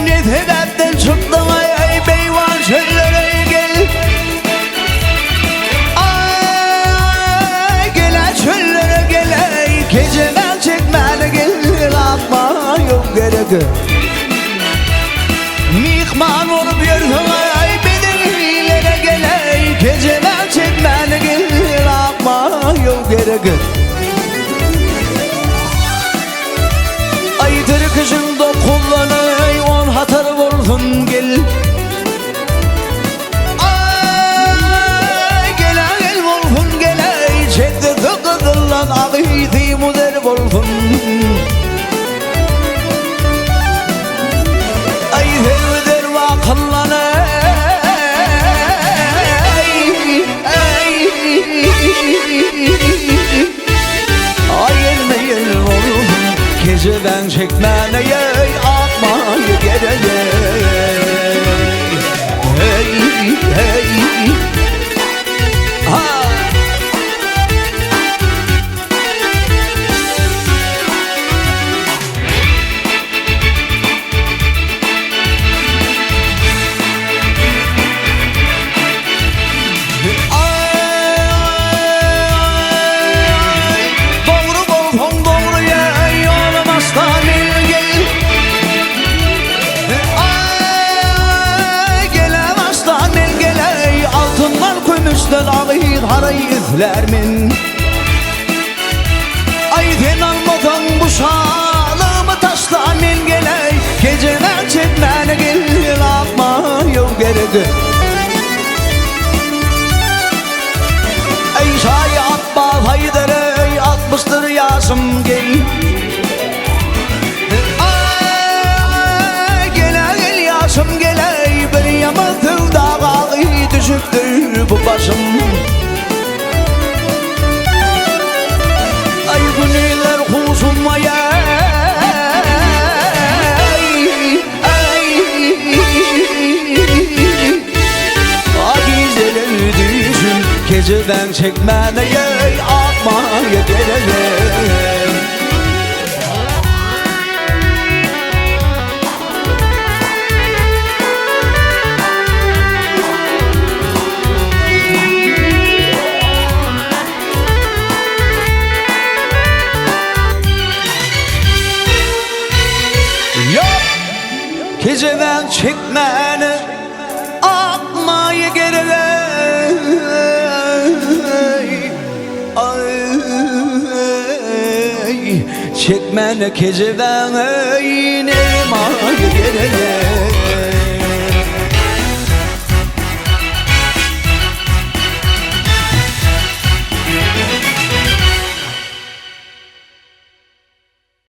Ne sebepten çıktım ay beyvan çöllere gel. Ay gele çöllere gele, geceden çekmene gel. Atma yok gerek. Mihman olup yürüdüm ay bedenilere gele, geceden çekmene gel. Atma yok gerek. Ay tırı kışında kullanay, on hatarı olsun gel. Ay gele gel olsun gele, çekti tıkıdırlan ağıyti muder olsun. Ay sevdir vakıllanay, ay gelmeyin olsun. Geceden çekmene atmayı gerek. Hey hey ha. Ağıyır harayı izlermin. Ay den almadan bu şalımı taşlamin geley, geceden çekmene gel. Atma yok gerek. Ey şayı atma haydere, atmıştır yaşım gel. Ay gele gel yaşım geley, bir yamadır dağı düşüktür bu başım. Ay bu neler huzumaya, güzeler düşün, geceden çekmene atmaya gerek. Geceden çekmeni atmaya gerek. Ay, çekmeni geceden ne atmaya gerek.